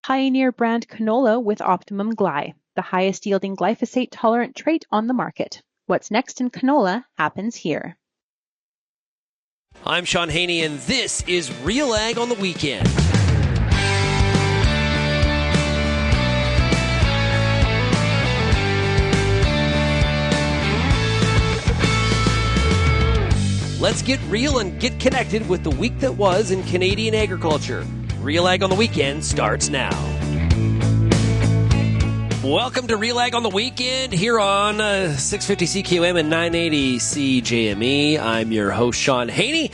Pioneer brand canola with Optimum Gly, the highest yielding glyphosate-tolerant trait on the market. What's next in canola happens here. I'm Shaun Haney, and this is RealAg on the Weekend. Let's get real and get connected with the week that was in Canadian agriculture. RealAg on the Weekend starts now. Welcome to RealAg on the Weekend here on 650 CQM and 980 CJME. I'm your host, Shaun Haney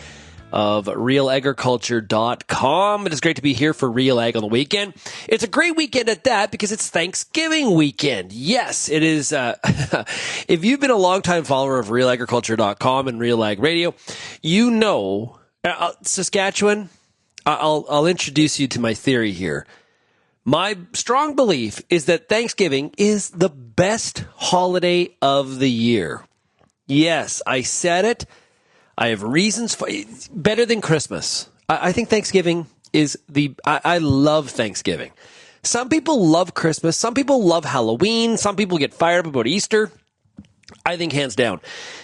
of RealAgriculture.com. It is great to be here for RealAg on the Weekend. It's a great weekend at that because it's Thanksgiving weekend. Yes, it is. If you've been a longtime follower of RealAgriculture.com and RealAg Radio, you know, Saskatchewan, I'll introduce you to my theory here. My strong belief is that Thanksgiving is the best holiday of the year. Yes, I said it. I have reasons for it. Better than Christmas. I think Thanksgiving is I love Thanksgiving. Some people love Christmas. Some people love Halloween. Some people get fired up about Easter. I think hands down,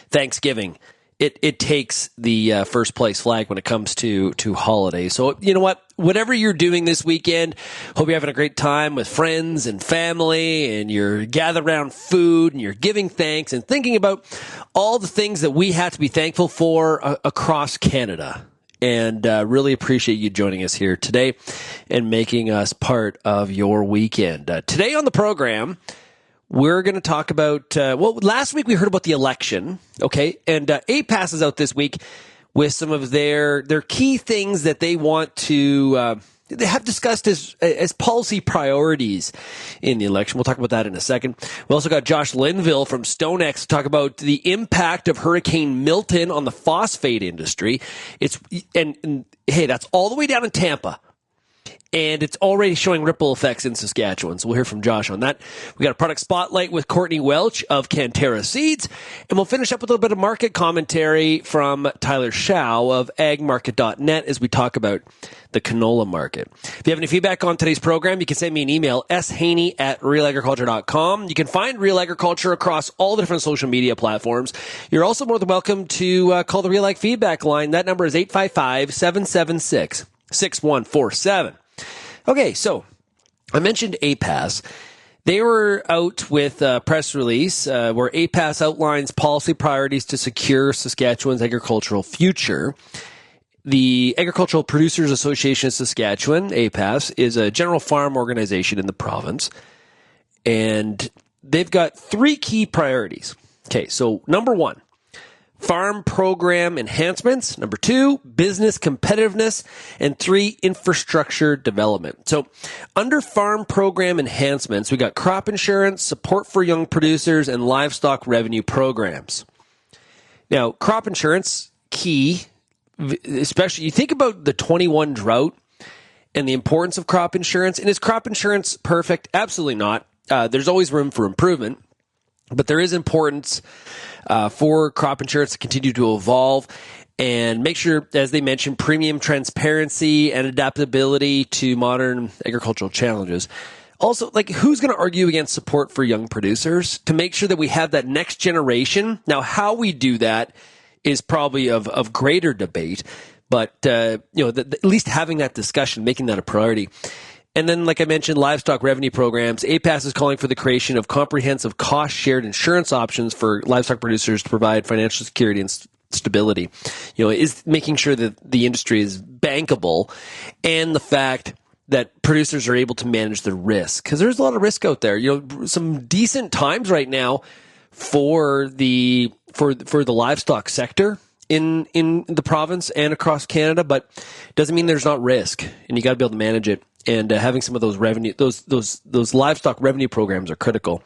Thanksgiving, it takes the first place flag when it comes to holidays. So you know what? Whatever you're doing this weekend, hope you're having a great time with friends and family, and you're gathered around food, and you're giving thanks and thinking about all the things that we have to be thankful for across Canada. And really appreciate you joining us here today and making us part of your weekend. Today on the program, we're going to talk about, last week we heard about the election, okay? And APAS is out this week with some of their key things that they want to, they have discussed as policy priorities in the election. We'll talk about that in a second. We also got Josh Linville from StoneX to talk about the impact of Hurricane Milton on the phosphate industry. And hey, that's all the way down in Tampa. And it's already showing ripple effects in Saskatchewan. So we'll hear from Josh on that. We got a product spotlight with Courtney Welch of CANTERRA SEEDS. And we'll finish up with a little bit of market commentary from Tyler Schau of agmarket.net as we talk about the canola market. If you have any feedback on today's program, you can send me an email, shaney@realagriculture.com. You can find Real Agriculture across all the different social media platforms. You're also more than welcome to call the Real Ag feedback line. That number is 855-776-6147. Okay, so I mentioned APAS. They were out with a press release where APAS outlines policy priorities to secure Saskatchewan's agricultural future. The Agricultural Producers Association of Saskatchewan, APAS, is a general farm organization in the province, and they've got three key priorities. Okay, so number one, farm program enhancements. Number two, business competitiveness. And three, infrastructure development. So under farm program enhancements, we got crop insurance, support for young producers, and livestock revenue programs. Now, crop insurance, key, especially you think about the 21 drought and the importance of crop insurance. And is crop insurance perfect? Absolutely not. There's always room for improvement. But there is importance for crop insurance to continue to evolve and make sure, as they mentioned, premium transparency and adaptability to modern agricultural challenges. Also, like, who's going to argue against support for young producers to make sure that we have that next generation? Now, how we do that is probably of greater debate, but at least having that discussion, making that a priority. And then, like I mentioned, livestock revenue programs. APAS is calling for the creation of comprehensive cost-shared insurance options for livestock producers to provide financial security and stability. Is making sure that the industry is bankable, and the fact that producers are able to manage the risk, because there's a lot of risk out there. Some decent times right now for the livestock sector in the province and across Canada, but doesn't mean there's not risk, and you got to be able to manage it. And having some of those revenue, those livestock revenue programs are critical.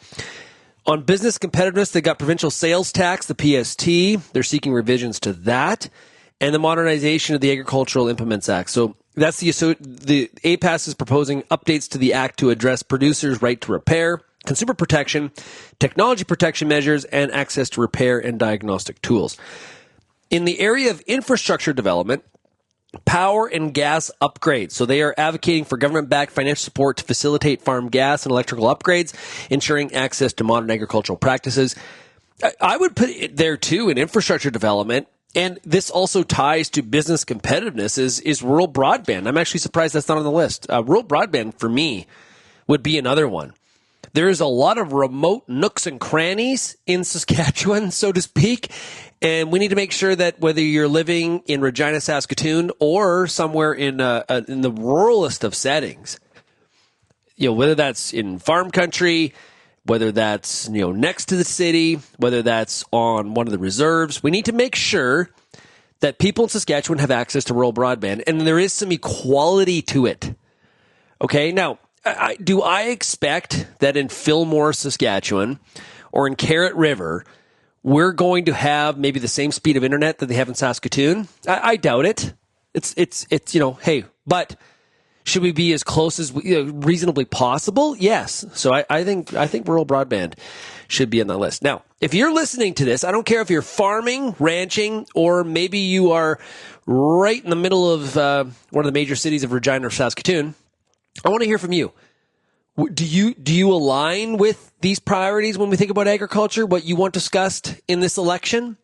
On business competitiveness, they got provincial sales tax, the PST. They're seeking revisions to that, and the modernization of the Agricultural Implements Act. So that's the APAS is proposing updates to the act to address producers' right to repair, consumer protection, technology protection measures, and access to repair and diagnostic tools. In the area of infrastructure development, power and gas upgrades. So they are advocating for government-backed financial support to facilitate farm gas and electrical upgrades, ensuring access to modern agricultural practices. I would put it there too in infrastructure development. And this also ties to business competitiveness is rural broadband. I'm actually surprised that's not on the list. Rural broadband for me would be another one. There's a lot of remote nooks and crannies in Saskatchewan, so to speak. And we need to make sure that whether you're living in Regina, Saskatoon, or somewhere in the ruralest of settings, whether that's in farm country, whether that's, next to the city, whether that's on one of the reserves, we need to make sure that people in Saskatchewan have access to rural broadband, and there is some equality to it. Okay, now, do I expect that in Fillmore, Saskatchewan, or in Carrot River, we're going to have maybe the same speed of internet that they have in Saskatoon? I doubt it. It's hey, but should we be as close as reasonably possible? Yes. So I think rural broadband should be on the list. Now, if you're listening to this, I don't care if you're farming, ranching, or maybe you are right in the middle of one of the major cities of Regina or Saskatoon. I want to hear from you. Do you align with these priorities when we think about agriculture, what you want discussed in this election,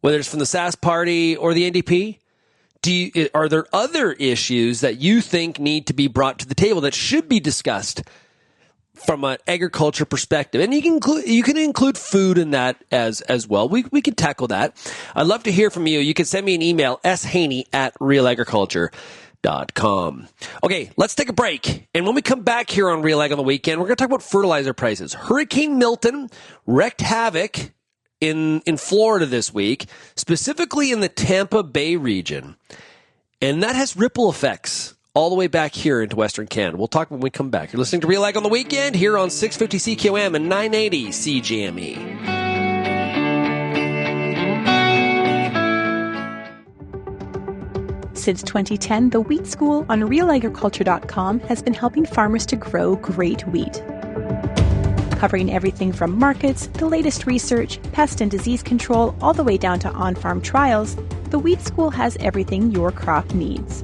whether it's from the Sask Party or the NDP? Are there other issues that you think need to be brought to the table that should be discussed from an agriculture perspective? And you can include food in that as well. We can tackle that. I'd love to hear from you. You can send me an email, shaney@realagriculture.com. Okay, let's take a break. And when we come back here on RealAg on the weekend, we're going to talk about fertilizer prices. Hurricane Milton wreaked havoc in Florida this week, specifically in the Tampa Bay region. And that has ripple effects all the way back here into Western Canada. We'll talk when we come back. You're listening to RealAg on the weekend here on 650 CKOM and 980 CGME. Since 2010, the Wheat School on RealAgriculture.com has been helping farmers to grow great wheat. Covering everything from markets, the latest research, pest and disease control, all the way down to on-farm trials, the Wheat School has everything your crop needs.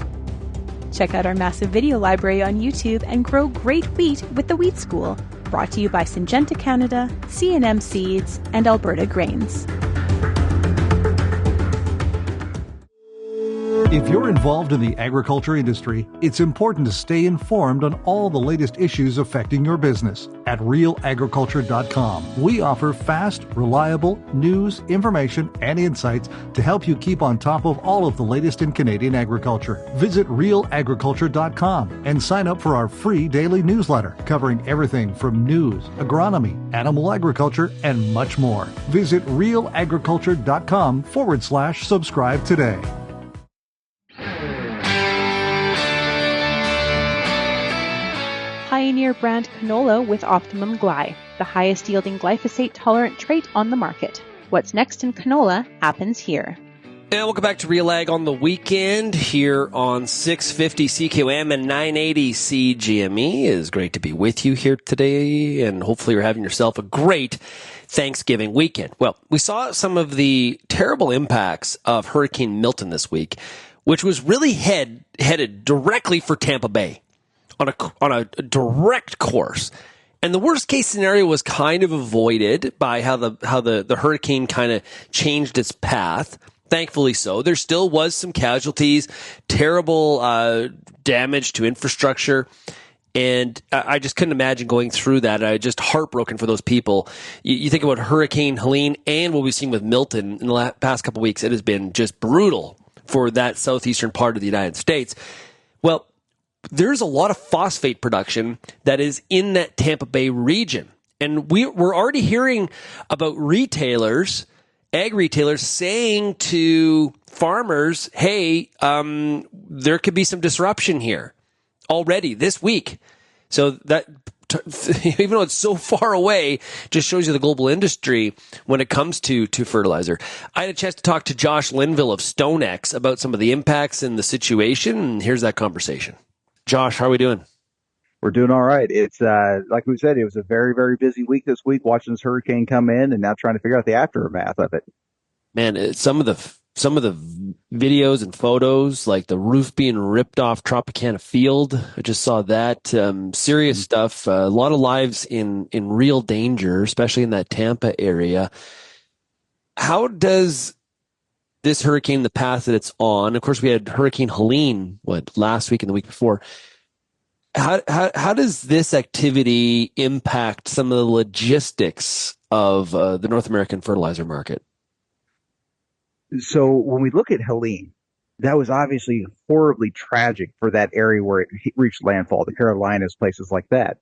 Check out our massive video library on YouTube and grow great wheat with the Wheat School, brought to you by Syngenta Canada, C&M Seeds, and Alberta Grains. If you're involved in the agriculture industry, it's important to stay informed on all the latest issues affecting your business. At RealAgriculture.com, we offer fast, reliable news, information, and insights to help you keep on top of all of the latest in Canadian agriculture. Visit RealAgriculture.com and sign up for our free daily newsletter covering everything from news, agronomy, animal agriculture, and much more. Visit RealAgriculture.com/subscribe today. Pioneer brand canola with Optimum Gly, the highest yielding glyphosate-tolerant trait on the market. What's next in canola happens here. And welcome back to RealAg on the weekend here on 650 CKOM and 980 CGME. It is great to be with you here today, and hopefully you're having yourself a great Thanksgiving weekend. Well, we saw some of the terrible impacts of Hurricane Milton this week, which was really headed directly for Tampa Bay on a direct course. And the worst case scenario was kind of avoided by how the hurricane kind of changed its path. Thankfully so. There still was some casualties, terrible damage to infrastructure. And I just couldn't imagine going through that. I just heartbroken for those people. You think about Hurricane Helene and what we've seen with Milton in the past couple of weeks. It has been just brutal for that southeastern part of the United States. Well, there's a lot of phosphate production that is in that Tampa Bay region. And we're already hearing about retailers, ag retailers, saying to farmers, hey, there could be some disruption here already this week. So that, even though it's so far away, just shows you the global industry when it comes to fertilizer. I had a chance to talk to Josh Linville of StoneX about some of the impacts and the situation, and here's that conversation. Josh, how are we doing? We're doing all right. It's like we said, it was a very, very busy week this week watching this hurricane come in and now trying to figure out the aftermath of it. Man, some of the some of the videos and photos, like the roof being ripped off Tropicana Field. I just saw that. Serious stuff. A lot of lives in real danger, especially in that Tampa area. How does this hurricane, the path that it's on, of course, we had Hurricane Helene, last week and the week before. How does this activity impact some of the logistics of the North American fertilizer market? So when we look at Helene, that was obviously horribly tragic for that area where it reached landfall, the Carolinas, places like that.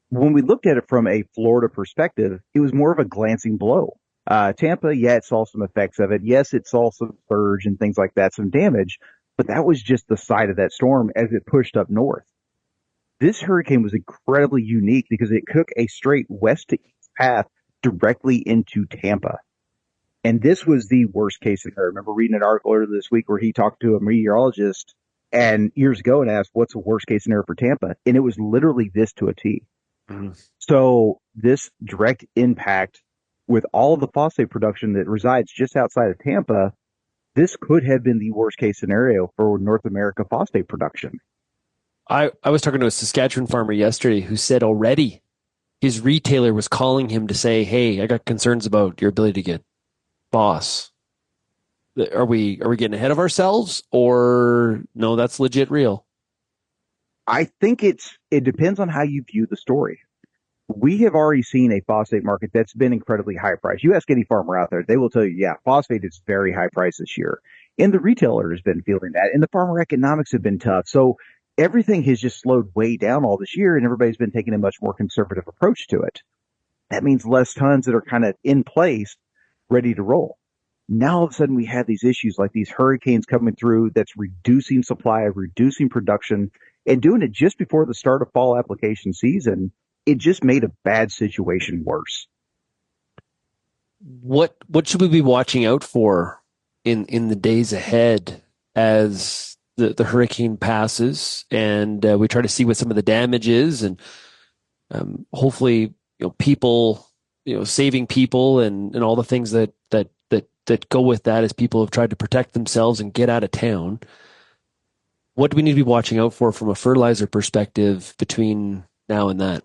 When we looked at it from a Florida perspective, it was more of a glancing blow. Tampa, yeah, it saw some effects of it. Yes, it saw some surge and things like that, some damage, but that was just the side of that storm as it pushed up north. This hurricane was incredibly unique because it took a straight west to east path directly into Tampa. And this was the worst case scenario. I remember reading an article earlier this week where he talked to a meteorologist and years ago and asked, what's the worst case scenario for Tampa? And it was literally this to a T. Mm-hmm. So this direct impact with all of the phosphate production that resides just outside of Tampa, this could have been the worst case scenario for North America phosphate production. I was talking to a Saskatchewan farmer yesterday who said already his retailer was calling him to say, hey, I got concerns about your ability to get boss. Are we getting ahead of ourselves, or no, that's legit real? I think it depends on how you view the story. We have already seen a phosphate market that's been incredibly high priced. You ask any farmer out there, they will tell you, yeah, phosphate is very high price this year. And the retailer has been feeling that, and the farmer economics have been tough. So everything has just slowed way down all this year, and everybody's been taking a much more conservative approach to it. That means less tons that are kind of in place, ready to roll. Now all of a sudden we have these issues like these hurricanes coming through that's reducing supply, reducing production, and doing it just before the start of fall application season. It just made a bad situation worse. What should we be watching out for in the days ahead as the hurricane passes and we try to see what some of the damage is, and hopefully people saving people and all the things that go with that as people have tried to protect themselves and get out of town? What do we need to be watching out for from a fertilizer perspective between now and that?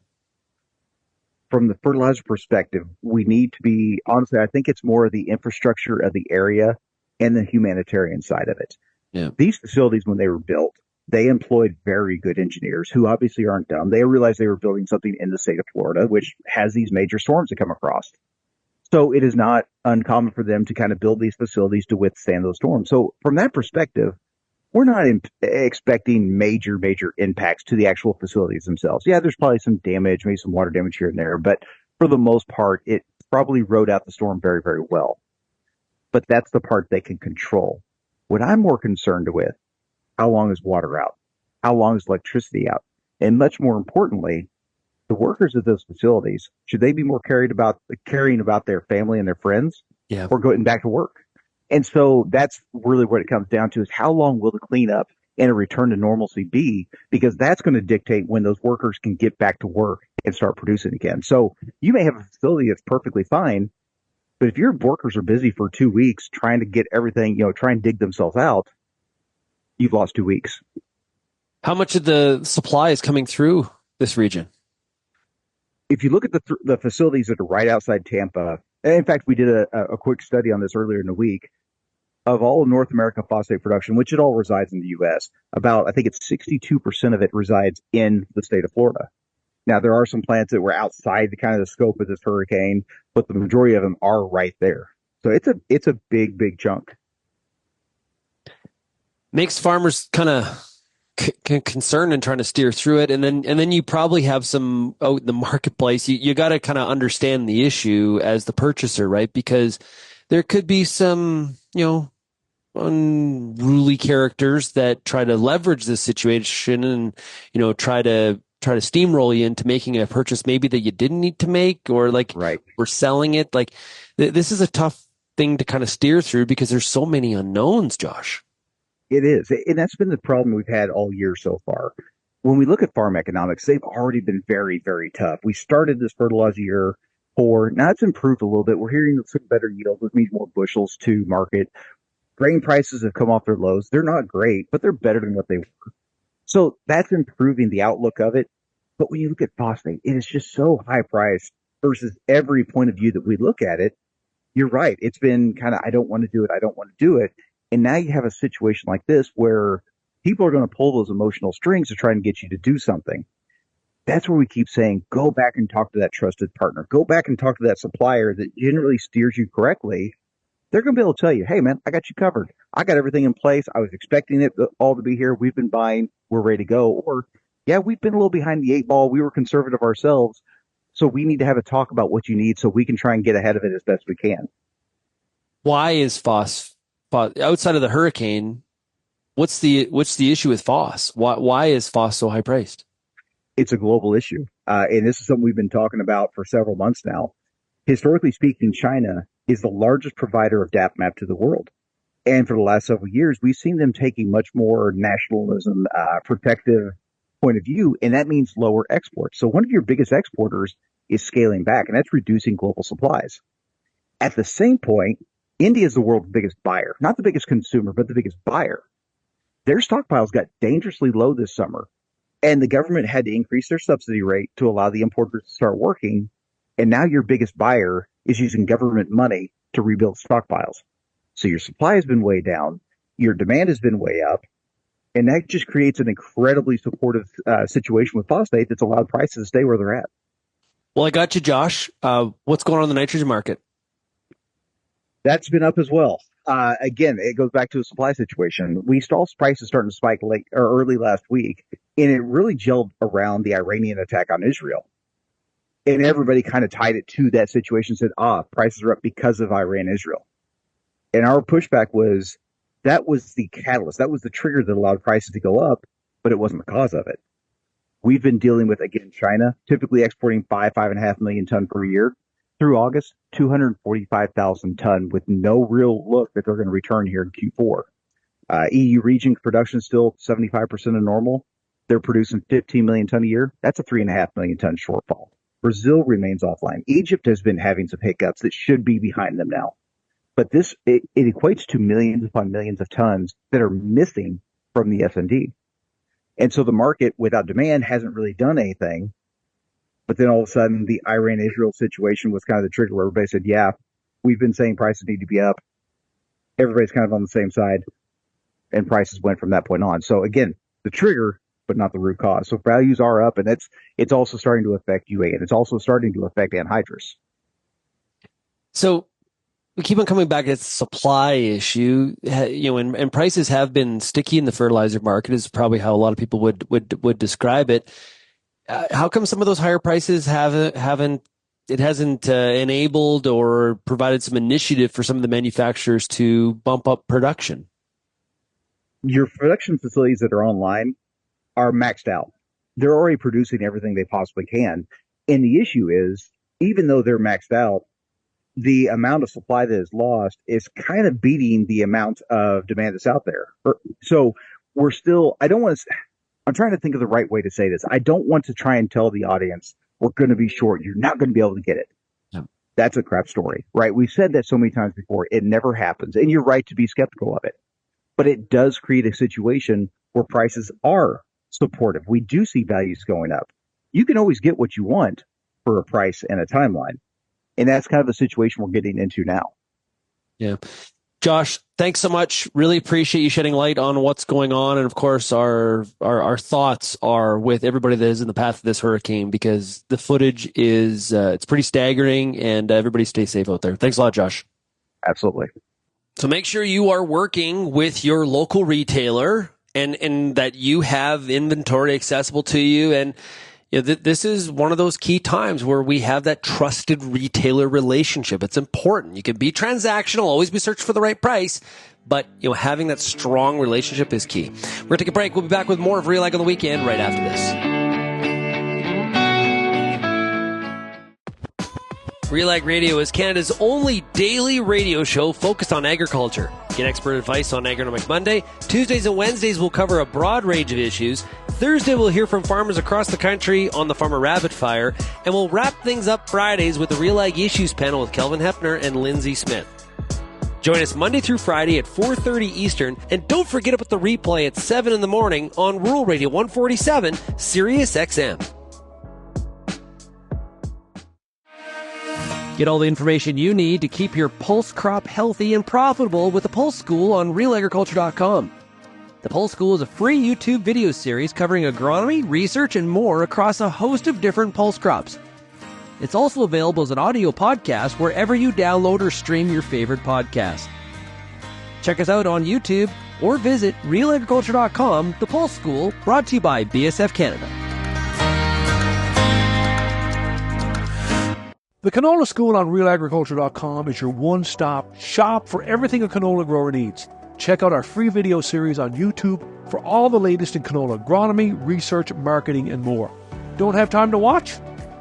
From the fertilizer perspective, we need to be, honestly, I think it's more of the infrastructure of the area and the humanitarian side of it. Yeah. These facilities, when they were built, they employed very good engineers who obviously aren't dumb. They realized they were building something in the state of Florida, which has these major storms that come across. So it is not uncommon for them to kind of build these facilities to withstand those storms. So from that perspective, we're not expecting major impacts to the actual facilities themselves. Yeah, there's probably some damage, maybe some water damage here and there, but for the most part, it probably rode out the storm very, very well. But that's the part they can control. What I'm more concerned with, how long is water out? How long is electricity out? And much more importantly, the workers at those facilities, should they be more caring about their family and their friends, or going back to work? And so that's really what it comes down to, is how long will the cleanup and a return to normalcy be? Because that's going to dictate when those workers can get back to work and start producing again. So you may have a facility that's perfectly fine, but if your workers are busy for 2 weeks trying to get everything, try and dig themselves out, you've lost 2 weeks. How much of the supply is coming through this region? If you look at the facilities that are right outside Tampa, and in fact, we did a quick study on this earlier in the week, of all of North American phosphate production, which it all resides in the U.S., I think it's 62% of it resides in the state of Florida. Now, there are some plants that were outside the kind of the scope of this hurricane, but the majority of them are right there. So it's a big chunk. Makes farmers kind of concerned and trying to steer through it, and then you probably have some out in the marketplace. You got to kind of understand the issue as the purchaser, right? Because there could be some unruly characters that try to leverage this situation and try to steamroll you into making a purchase maybe that you didn't need to make, or we're selling it. This is a tough thing to kind of steer through because there's so many unknowns, Josh. It is. And that's been the problem we've had all year so far. When we look at farm economics, they've already been very, very tough. We started this fertilizer year poor. Now it's improved a little bit. We're hearing some better yields, which means more bushels to market. Grain prices have come off their lows. They're not great, but they're better than what they were. So that's improving the outlook of it. But when you look at phosphate, it is just so high priced versus every point of view that we look at it. You're right. It's been kind of, I don't want to do it. I don't want to do it. And now you have a situation like this where people are going to pull those emotional strings to try and get you to do something. That's where we keep saying, go back and talk to that trusted partner. Go back and talk to that supplier that generally steers you correctly. They're going to be able to tell you, hey, man, I got you covered. I got everything in place. I was expecting it all to be here. We've been buying. We're ready to go. Or, yeah, we've been a little behind the eight ball. We were conservative ourselves. So we need to have a talk about what you need so we can try and get ahead of it as best we can. Why is outside of the hurricane, what's the issue with phos? Why is phos so high priced? It's a global issue. And this is something we've been talking about for several months now. Historically speaking, China is the largest provider of DAP-MAP to the world. And for the last several years, we've seen them taking much more nationalism, protective point of view, and that means lower exports. So one of your biggest exporters is scaling back, and that's reducing global supplies. At the same point, India is the world's biggest buyer, not the biggest consumer, but the biggest buyer. Their stockpiles got dangerously low this summer, and the government had to increase their subsidy rate to allow the importers to start working. And now your biggest buyer is using government money to rebuild stockpiles. So your supply has been way down, your demand has been way up, and that just creates an incredibly supportive situation with phosphate that's allowed prices to stay where they're at. Well, I got you, Josh. What's going on in the nitrogen market? That's been up as well. Again, it goes back to a supply situation. We saw prices starting to spike late or early last week, and it really gelled around the Iranian attack on Israel. And everybody kind of tied it to that situation, said, prices are up because of Iran-Israel. And our pushback was, that was the catalyst. That was the trigger that allowed prices to go up, but it wasn't the cause of it. We've been dealing with, again, China, typically exporting 5.5 million ton per year. Through August, 245,000 ton with no real look that they're going to return here in Q4. EU region production is still 75% of normal. They're producing 15 million ton a year. That's a 3.5 million ton shortfall. Brazil remains offline. Egypt has been having some hiccups that should be behind them now. But it equates to millions upon millions of tons that are missing from the S&D. And so the market without demand hasn't really done anything. But then all of a sudden, the Iran-Israel situation was kind of the trigger where everybody said, yeah, we've been saying prices need to be up. Everybody's kind of on the same side. And prices went from that point on. So again, the trigger, but not the root cause. So values are up, and it's also starting to affect UA, and it's also starting to affect anhydrous. So we keep on coming back to the supply issue, and prices have been sticky in the fertilizer market is probably how a lot of people would describe it. How come some of those higher prices hasn't enabled or provided some initiative for some of the manufacturers to bump up production? Your production facilities that are online are maxed out. They're already producing everything they possibly can. And the issue is, even though they're maxed out, the amount of supply that is lost is kind of beating the amount of demand that's out there. So we're still, I'm trying to think of the right way to say this. I don't want to try and tell the audience we're going to be short. You're not going to be able to get it. Yeah. That's a crap story, right? We've said that so many times before. It never happens. And you're right to be skeptical of it. But it does create a situation where prices are supportive. We do see values going up. You can always get what you want for a price and a timeline. And that's kind of the situation we're getting into now. Yeah. Josh, thanks so much. Really appreciate you shedding light on what's going on. And of course, our thoughts are with everybody that is in the path of this hurricane, because the footage is, it's pretty staggering, and everybody stay safe out there. Thanks a lot, Josh. Absolutely. So make sure you are working with your local retailer and that you have inventory accessible to you. And this is one of those key times where we have that trusted retailer relationship. It's important. You can be transactional, always be searching for the right price, but having that strong relationship is key. We're going to take a break. We'll be back with more of RealAg on the weekend right after this. RealAg Radio is Canada's only daily radio show focused on agriculture. Get expert advice on Agronomic Monday. Tuesdays and Wednesdays will cover a broad range of issues. Thursday we'll hear from farmers across the country on the Farmer Rapid Fire. And we'll wrap things up Fridays with the RealAg Issues panel with Kelvin Hepner and Lindsay Smith. Join us Monday through Friday at 4:30 Eastern, and don't forget about the replay at 7 in the morning on Rural Radio 147, Sirius XM. Get all the information you need to keep your pulse crop healthy and profitable with the Pulse School on RealAgriculture.com. The Pulse School is a free YouTube video series covering agronomy, research, and more across a host of different pulse crops. It's also available as an audio podcast wherever you download or stream your favorite podcast. Check us out on YouTube or visit RealAgriculture.com. The Pulse School, brought to you by BSF Canada. The Canola School on RealAgriculture.com is your one-stop shop for everything a canola grower needs. Check out our free video series on YouTube for all the latest in canola agronomy, research, marketing, and more. Don't have time to watch?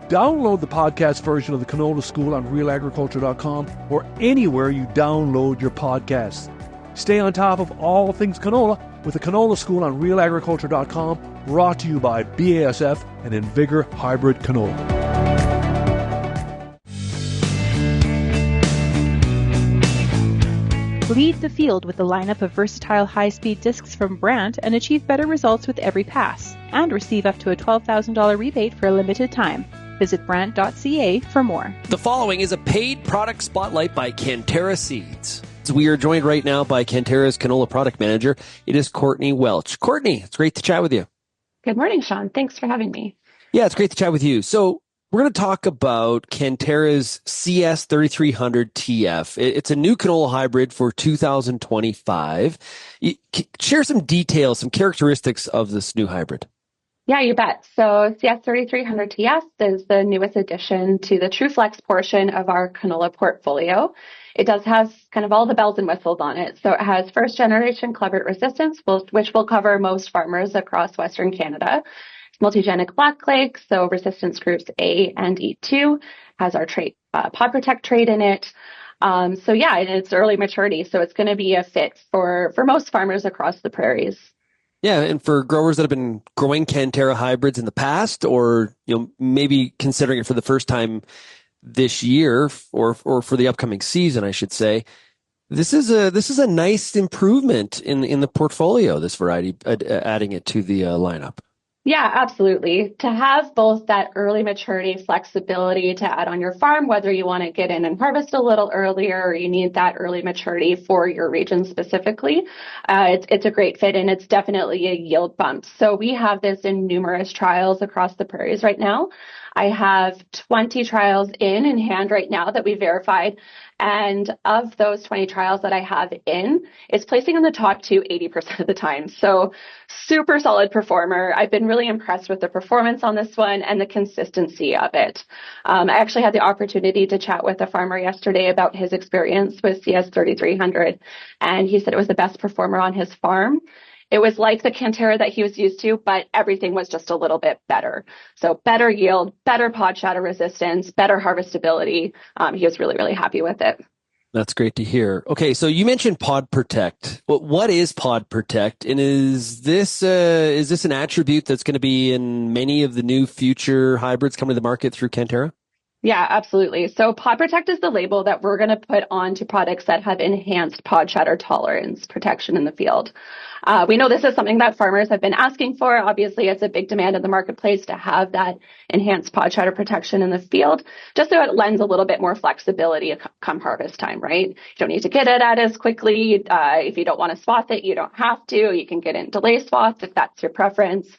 Download the podcast version of the Canola School on RealAgriculture.com or anywhere you download your podcasts. Stay on top of all things canola with the Canola School on RealAgriculture.com, brought to you by BASF and Invigor Hybrid Canola. Lead the field with a lineup of versatile high-speed discs from Brandt and achieve better results with every pass. And receive up to a $12,000 rebate for a limited time. Visit brandt.ca for more. The following is a paid product spotlight by CANTERRA Seeds. We are joined right now by CANTERRA's canola product manager. It is Courtney Welch. Courtney, it's great to chat with you. Good morning, Shaun. Thanks for having me. Yeah, it's great to chat with you. So we're going to talk about CANTERRA's CS 3300 TF. It's a new canola hybrid for 2025. Share some details, some characteristics of this new hybrid. Yeah, you bet. So CS 3300 TF is the newest addition to the TrueFlex portion of our canola portfolio. It does have kind of all the bells and whistles on it. So it has first generation clubroot resistance, which will cover most farmers across Western Canada. Multigenic black clay, so resistance groups A and E2, has our trait, pod protect trait in it. And it's early maturity, so it's going to be a fit for most farmers across the prairies. Yeah, and for growers that have been growing CANTERRA hybrids in the past, or maybe considering it for the first time this year, or for the upcoming season, I should say, this is a nice improvement in the portfolio. This variety, adding it to the lineup. Yeah, absolutely. To have both that early maturity flexibility to add on your farm, whether you want to get in and harvest a little earlier or you need that early maturity for your region specifically, it's a great fit, and it's definitely a yield bump. So we have this in numerous trials across the prairies right now. I have 20 trials in hand right now that we verified. And of those 20 trials that I have in, it's placing in the top 80% of the time. So super solid performer. I've been really impressed with the performance on this one and the consistency of it. I actually had the opportunity to chat with a farmer yesterday about his experience with CS 3300, and he said it was the best performer on his farm. It was like the CANTERRA that he was used to, but everything was just a little bit better. So better yield, better pod shatter resistance, better harvestability. He was really, really happy with it. That's great to hear. Okay, so you mentioned Pod Protect. What is Pod Protect, and is this an attribute that's going to be in many of the new future hybrids coming to the market through CANTERRA? Yeah, absolutely. So Pod Protect is the label that we're going to put onto products that have enhanced pod shatter tolerance protection in the field. We know this is something that farmers have been asking for. Obviously, it's a big demand in the marketplace to have that enhanced pod shatter protection in the field, just so it lends a little bit more flexibility come harvest time, right? You don't need to get it at as quickly. If you don't want to swath it, you don't have to. You can get it in delay swaths if that's your preference.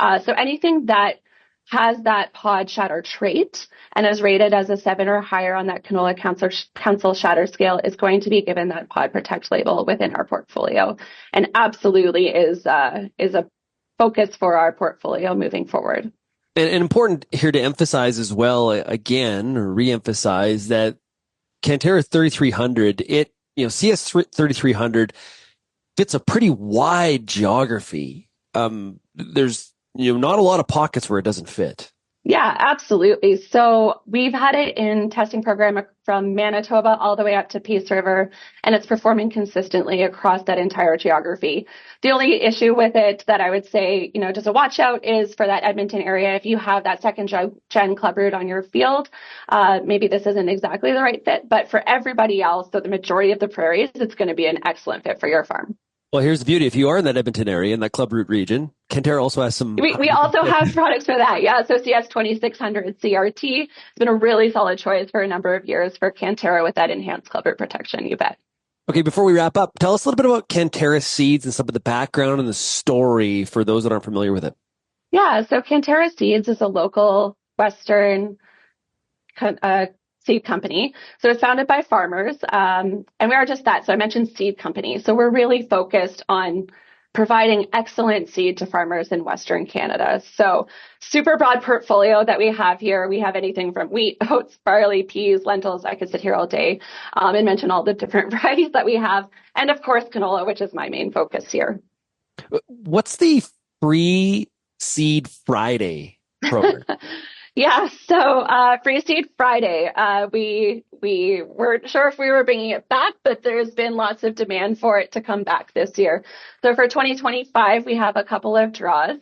So anything that has that pod shatter trait and is rated as a 7 or higher on that canola council shatter scale is going to be given that pod protect label within our portfolio, and absolutely is a focus for our portfolio moving forward. And important here to emphasize as well, again, or re-emphasize that CANTERRA 3300, CS 3300 fits a pretty wide geography. There's not a lot of pockets where it doesn't fit. Yeah, absolutely. So we've had it in testing program from Manitoba all the way up to Peace River, and it's performing consistently across that entire geography. The only issue with it that I would say, just a watch out is for that Edmonton area. If you have that second gen club root on your field, maybe this isn't exactly the right fit, but for everybody else, so the majority of the prairies, it's going to be an excellent fit for your farm. Well, here's the beauty. If you are in that Edmonton area, in that club root region, CANTERRA also has some... We also have products for that. Yeah. So CS 2600 CRT has been a really solid choice for a number of years for CANTERRA with that enhanced club root protection. You bet. Okay, before we wrap up, tell us a little bit about CANTERRA Seeds and some of the background and the story for those that aren't familiar with it. Yeah. So CANTERRA Seeds is a local Western seed company. So it's founded by farmers, and we are just that. So I mentioned seed company. So we're really focused on providing excellent seed to farmers in Western Canada. So super broad portfolio that we have here. We have anything from wheat, oats, barley, peas, lentils. I could sit here all day and mention all the different varieties that we have. And of course, canola, which is my main focus here. What's the Free Seed Friday program? Yeah, so Free Seed Friday, we weren't sure if we were bringing it back, but there's been lots of demand for it to come back this year. So for 2025, we have a couple of draws.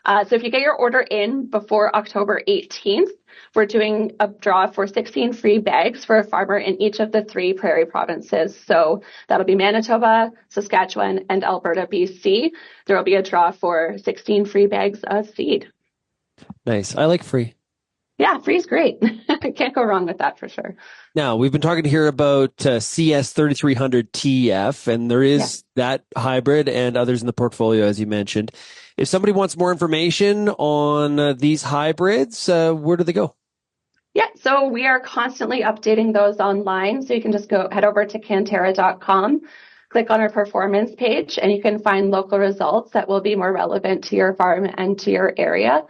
So if you get your order in before October 18th, we're doing a draw for 16 free bags for a farmer in each of the 3 prairie provinces. So that'll be Manitoba, Saskatchewan, and Alberta, BC. There will be a draw for 16 free bags of seed. Nice. I like free. Yeah, free's great. Can't go wrong with that for sure. Now, we've been talking here about CS 3300 TF, and there is that hybrid and others in the portfolio, as you mentioned. If somebody wants more information on these hybrids, where do they go? Yeah, so we are constantly updating those online. So you can just head over to canterra.com, click on our performance page, and you can find local results that will be more relevant to your farm and to your area.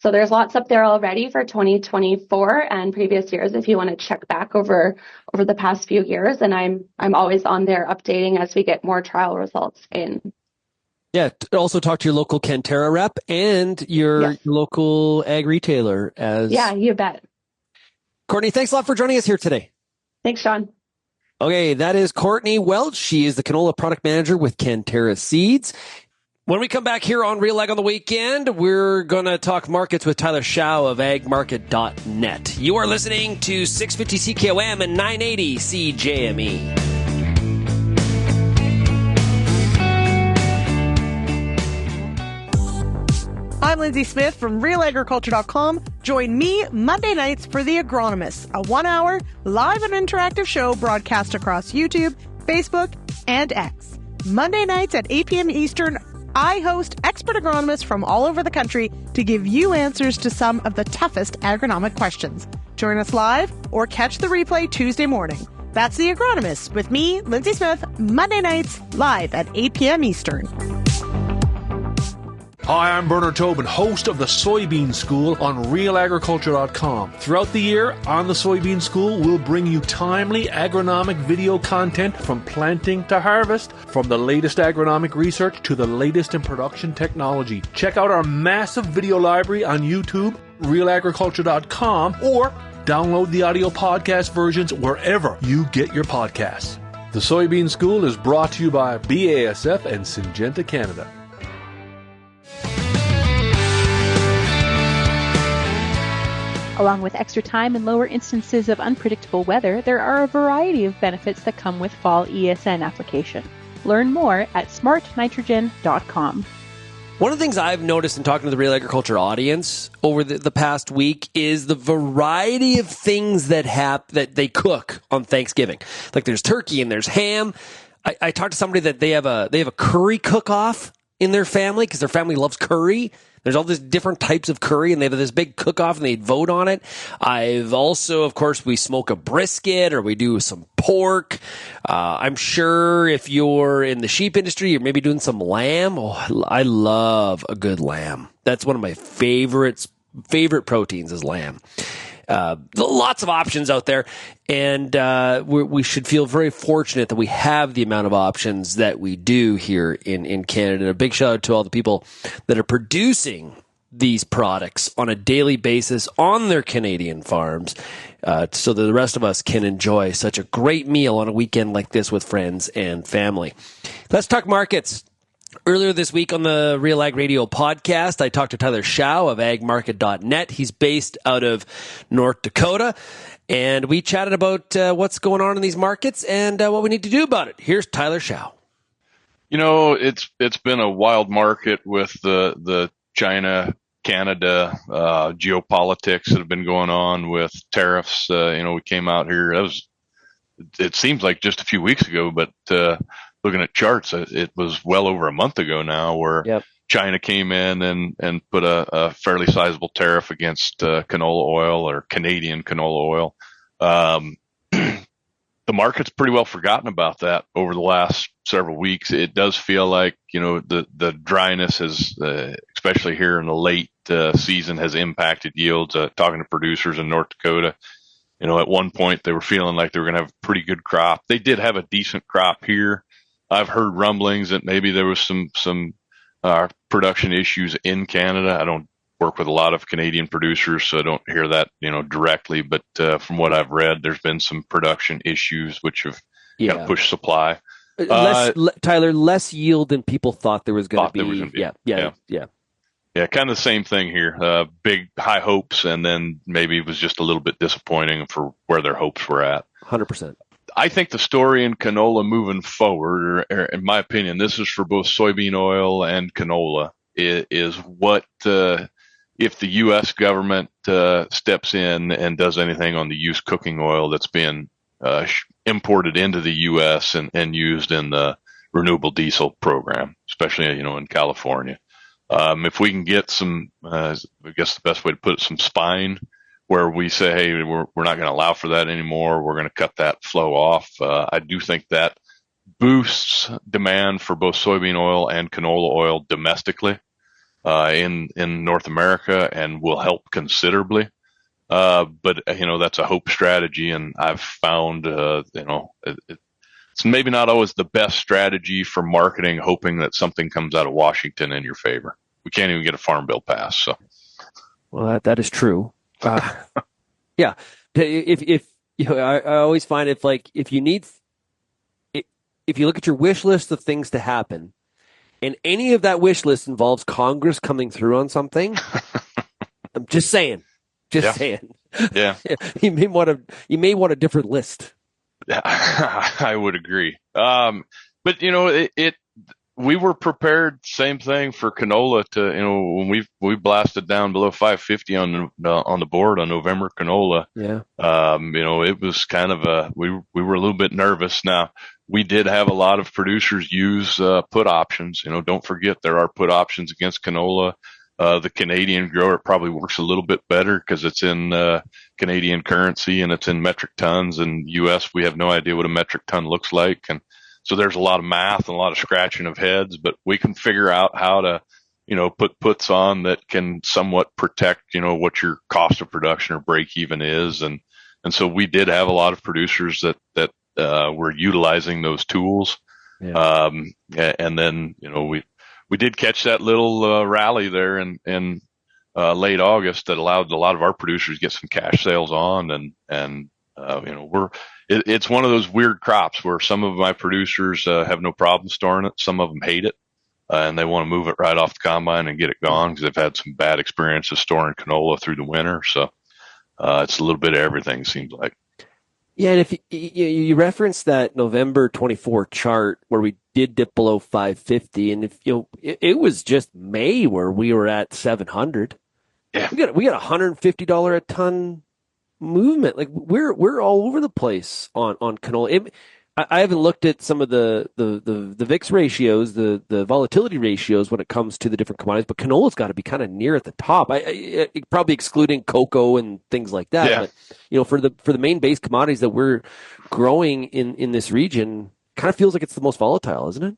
So there's lots up there already for 2024 and previous years if you want to check back over the past few years. And I'm always on there updating as we get more trial results in. Yeah, also talk to your local CANTERRA rep and your local ag retailer. Yeah, you bet. Courtney, thanks a lot for joining us here today. Thanks, Shaun. Okay, that is Courtney Welch. She is the canola product manager with CANTERRA Seeds. When we come back here on RealAg on the weekend, we're going to talk markets with Tyler Schau of agmarket.net. You are listening to 650 CKOM and 980 CJME. I'm Lindsay Smith from RealAgriculture.com. Join me Monday nights for The Agronomists, a 1-hour live and interactive show broadcast across YouTube, Facebook, and X. Monday nights at 8 p.m. Eastern, I host expert agronomists from all over the country to give you answers to some of the toughest agronomic questions. Join us live or catch the replay Tuesday morning. That's The Agronomists with me, Lindsay Smith, Monday nights live at 8 p.m. Eastern. Hi, I'm Bernard Tobin, host of the Soybean School on RealAgriculture.com. Throughout the year, on the Soybean School, we'll bring you timely agronomic video content from planting to harvest, from the latest agronomic research to the latest in production technology. Check out our massive video library on YouTube, RealAgriculture.com, or download the audio podcast versions wherever you get your podcasts. The Soybean School is brought to you by BASF and Syngenta Canada. Along with extra time and lower instances of unpredictable weather, there are a variety of benefits that come with fall ESN application. Learn more at smartnitrogen.com. One of the things I've noticed in talking to the Real Agriculture audience over the past week is the variety of things that they cook on Thanksgiving. Like there's turkey and there's ham. I talked to somebody that they have a curry cook-off in their family because their family loves curry. There's all these different types of curry, and they have this big cook-off, and they vote on it. I've also, of course, we smoke a brisket, or we do some pork. I'm sure if you're in the sheep industry, you're maybe doing some lamb. Oh, I love a good lamb. That's one of my favorite proteins is lamb. Lots of options out there, and we should feel very fortunate that we have the amount of options that we do here in Canada. And a big shout out to all the people that are producing these products on a daily basis on their Canadian farms, so that the rest of us can enjoy such a great meal on a weekend like this with friends and family. Let's talk markets. Earlier this week on the Real Ag Radio podcast, I talked to Tyler Schau of agmarket.net. He's based out of North Dakota, and we chatted about what's going on in these markets and what we need to do about it. Here's Tyler Schau. It's been a wild market with the China, Canada, geopolitics that have been going on with tariffs. We came out here. It seems like just a few weeks ago, but looking at charts, it was well over a month ago now where China came in and put a fairly sizable tariff against canola oil or Canadian canola oil. The market's pretty well forgotten about that over the last several weeks. It does feel like, the dryness has, especially here in the late season, has impacted yields. Talking to producers in North Dakota, at one point they were feeling like they were going to have a pretty good crop. They did have a decent crop here. I've heard rumblings that maybe there was some production issues in Canada. I don't work with a lot of Canadian producers, so I don't hear that, directly. But from what I've read, there's been some production issues which have kind of pushed supply. Tyler, less yield than people thought there was going to be. Yeah, kind of the same thing here. Big high hopes, and then maybe it was just a little bit disappointing for where their hopes were at. 100%. I think the story in canola moving forward, or in my opinion, this is for both soybean oil and canola, is what if the U.S. government steps in and does anything on the used cooking oil that's been imported into the U.S. and used in the renewable diesel program, especially, in California. If we can get some, I guess the best way to put it, some spine where we say, hey, we're not going to allow for that anymore. We're going to cut that flow off. I do think that boosts demand for both soybean oil and canola oil domestically in North America and will help considerably. But that's a hope strategy, and I've found it's maybe not always the best strategy for marketing, hoping that something comes out of Washington in your favor. We can't even get a farm bill passed. So, well, that is true. Yeah. If I always find it like if you look at your wish list of things to happen, and any of that wish list involves Congress coming through on something, I'm just saying. Saying. Yeah. You may want a different list. Yeah, I would agree. But we were prepared, same thing for canola to, when we blasted down below 550 on the board on November canola. Yeah. It was kind of we were a little bit nervous. Now, we did have a lot of producers use put options. Don't forget there are put options against canola. The Canadian grower probably works a little bit better because it's in Canadian currency and it's in metric tons. And U.S., we have no idea what a metric ton looks like. And so there's a lot of math and a lot of scratching of heads, but we can figure out how to, put puts on that can somewhat protect, what your cost of production or break even is. And so we did have a lot of producers that were utilizing those tools. Yeah. And then, we did catch that little rally there in late August that allowed a lot of our producers to get some cash sales on, and it's one of those weird crops where some of my producers have no problem storing it, some of them hate it, and they want to move it right off the combine and get it gone because they've had some bad experiences storing canola through the winter. So it's a little bit of everything, it seems like. Yeah, and if you referenced that November 24 chart where we did dip below 550, and if it was just May where we were at 700. Yeah, we got $150 a ton movement. Like we're all over the place on canola. I haven't looked at some of the VIX ratios, the volatility ratios when it comes to the different commodities, but canola's got to be kind of near at the top. I probably excluding cocoa and things like that. Yeah. But for the main base commodities that we're growing in this region, kind of feels like it's the most volatile, isn't it?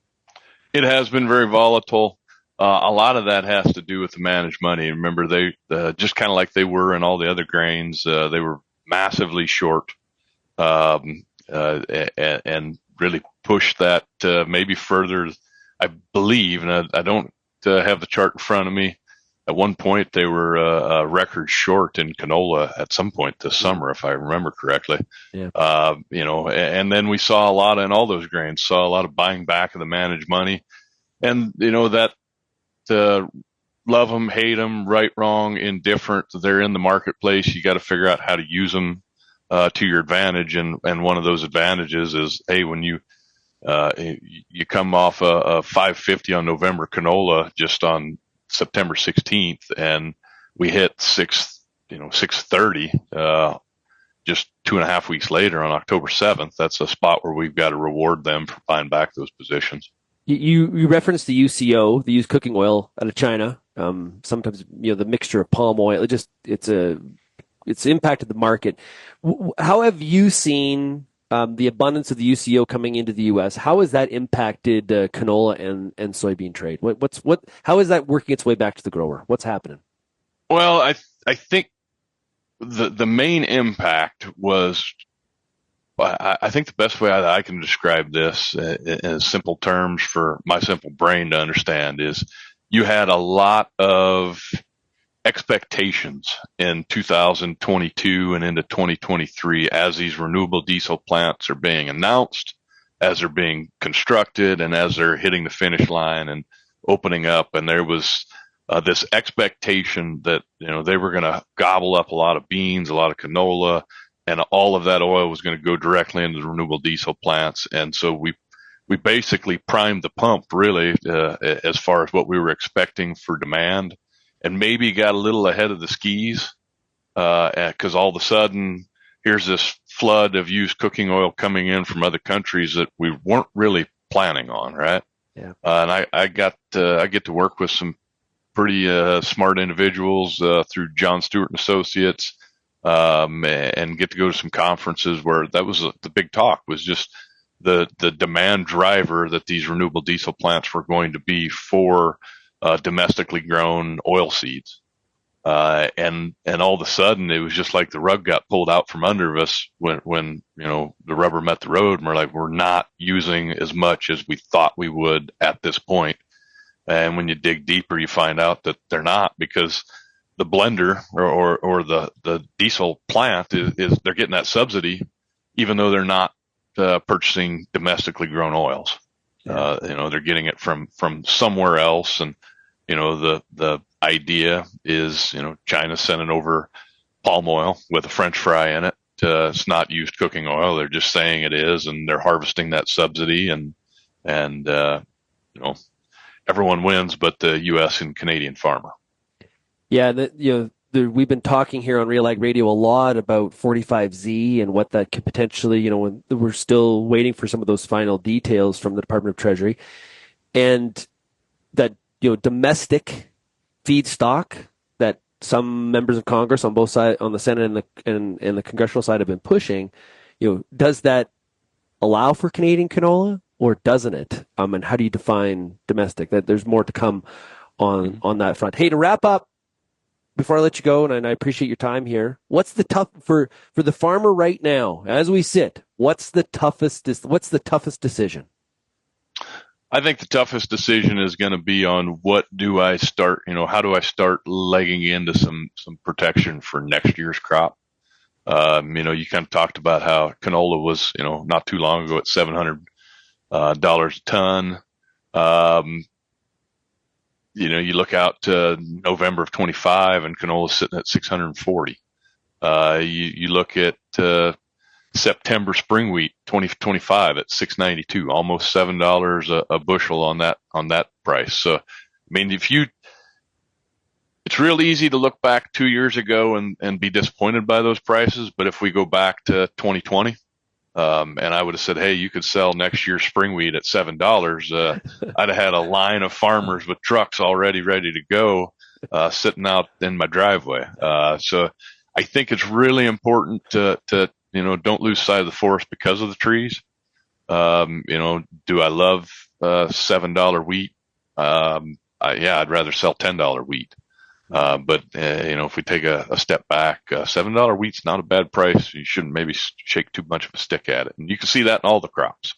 It has been very volatile. A lot of that has to do with the managed money. Remember, they just kind of like they were in all the other grains, they were massively short. And really push that maybe further, I believe, and I don't have the chart in front of me, at one point they were a record short in canola at some point this summer, if I remember correctly. Yeah. And then we saw a lot in all those grains, saw a lot of buying back of the managed money. And, that love them, hate them, right, wrong, indifferent, they're in the marketplace. You got to figure out how to use them to your advantage. And one of those advantages is, hey, when you come off a 550 on November canola just on September 16th, and we hit 630 just 2.5 weeks later on October 7th. That's a spot where we've got to reward them for buying back those positions. You referenced the UCO, the used cooking oil out of China. Sometimes the mixture of palm oil, it's impacted the market. How have you seen the abundance of the UCO coming into the U.S.? How has that impacted canola and soybean trade? How is that working its way back to the grower? What's happening? Well, I think the main impact was, I think the best way I can describe this in simple terms for my simple brain to understand is you had a lot of expectations in 2022 and into 2023 as these renewable diesel plants are being announced, as they're being constructed, and as they're hitting the finish line and opening up. And there was this expectation that, they were going to gobble up a lot of beans, a lot of canola, and all of that oil was going to go directly into the renewable diesel plants. And so we basically primed the pump really as far as what we were expecting for demand, and maybe got a little ahead of the skis because all of a sudden here's this flood of used cooking oil coming in from other countries that we weren't really planning on, right? Yeah. And I get to work with some pretty smart individuals through John Stewart and Associates. And get to go to some conferences where that was the big talk, was just the demand driver that these renewable diesel plants were going to be for domestically grown oil seeds. And all of a sudden it was just like the rug got pulled out from under us when the rubber met the road, and we're like, we're not using as much as we thought we would at this point. And when you dig deeper, you find out that they're not, because the blender or the diesel plant is they're getting that subsidy, even though they're not purchasing domestically grown oils. Yeah. They're getting it from somewhere else. And, the idea is, China's sending over palm oil with a French fry in it. It's not used cooking oil. They're just saying it is, and they're harvesting that subsidy, and everyone wins but the U.S. and Canadian farmer. Yeah, we've been talking here on RealAg Radio a lot about 45Z and what that could potentially, we're still waiting for some of those final details from the Department of Treasury, and that, domestic feedstock that some members of Congress on both sides, on the Senate and the congressional side, have been pushing. Does that allow for Canadian canola or doesn't it? And how do you define domestic? That there's more to come on that front. Hey, to wrap up, before I let you go, and I appreciate your time here, what's the tough for the farmer right now as we sit? What's the toughest decision? I think the toughest decision is going to be on what do I start, how do I start legging into some protection for next year's crop? You kind of talked about how canola was, not too long ago at $700 a ton. You look out to November of 25 and canola sitting at 640. You look at September spring wheat 2025 at 692, almost $7 a bushel on that price. So, it's real easy to look back 2 years ago and be disappointed by those prices. But if we go back to 2020, and I would have said, hey, you could sell next year's spring wheat at $7. I'd have had a line of farmers with trucks already ready to go, sitting out in my driveway. So I think it's really important to don't lose sight of the forest because of the trees. Do I love $7 wheat? I'd rather sell $10 wheat. But if we take a step back, $7 wheat's not a bad price. You shouldn't maybe shake too much of a stick at it. And you can see that in all the crops.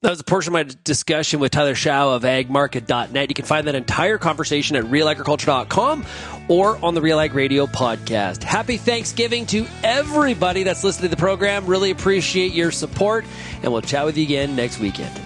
That was a portion of my discussion with Tyler Schau of agmarket.net. You can find that entire conversation at realagriculture.com or on the Real Ag Radio podcast. Happy Thanksgiving to everybody that's listening to the program. Really appreciate your support, and we'll chat with you again next weekend.